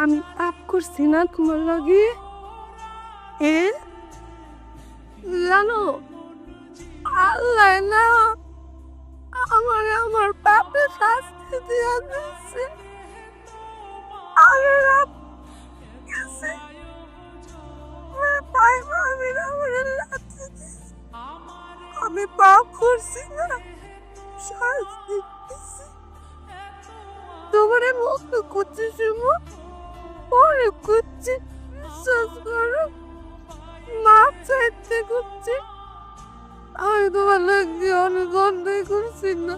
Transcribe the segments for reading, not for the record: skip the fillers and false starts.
আমি পাপ করছি না তোমার লগে? এ জানো, আল্লাহ না আমার পাপের শাস্তি দিয়া দিচ্ছে। আমি রাত গেছে, আমি পাপ করছি না, শাস্তি দিছি। তোমার মুখ করছি শুনো, পরে করছি, বিশ্বাস করো, মাপ চাইতে করছি। আমি তোমার লাগে অনেক অন্যায় করছি না,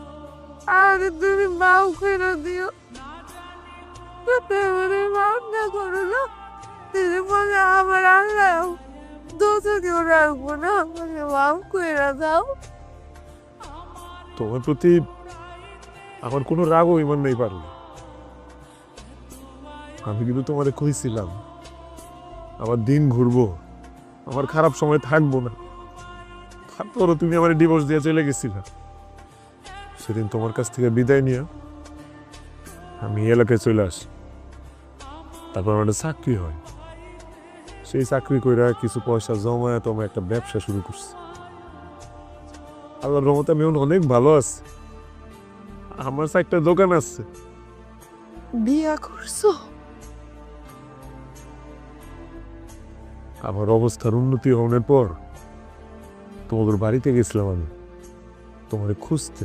আর তুমি মাও করে দিও। তুমি মাপ না করো না, তুমি বলে আমার আল্লাহ দোষে কেউ রাখবো না, আমাকে মাপ করে দাও। তোমার প্রতি আমার কোনো রাগ অভিমান নেই পারুল। আমি কিন্তু তোমারে কইছিলাম আমার দিন ঘুরবো, আমার খারাপ সময় থাকবো না। তারপরও তুমি আমার ডিভোর্স দিয়ে চলে গেছিলা। সেদিন তোমার কাছ থেকে বিদায় নিয়ে আমি এলাকায় চলে আসি। তারপর আমার একটা চাকরি হয়, সেই চাকরি কইরা কিছু পয়সা জমায় তোমার একটা ব্যবসা শুরু করছি। আল্লাহর রহমতে আমি এখন অনেক ভালো আছি। আমার একটা দোকান আছে। বিয়া করছো? আমার অবস্থার উন্নতি হওয়ার পর তোমাদের বাড়িতে গেছিলাম আমি তোমার খুঁজতে।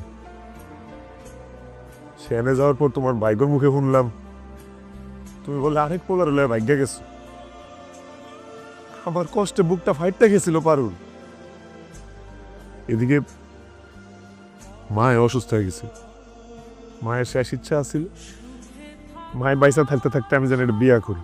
সেখানে যাওয়ার পর তোমার বাইকের মুখে শুনলাম তুমি বলে আরেক পোলার হলে ভাগ্যে গেছো। আমার কষ্টে বুকটা ফাইটটা গেছিল পারুল। এদিকে মায় অসুস্থ হয়ে গেছে, মায়ের শেষ ইচ্ছা আছিল মায়ের বাইসা থাকতে থাকতে আমি যেন একটা বিয়া করি।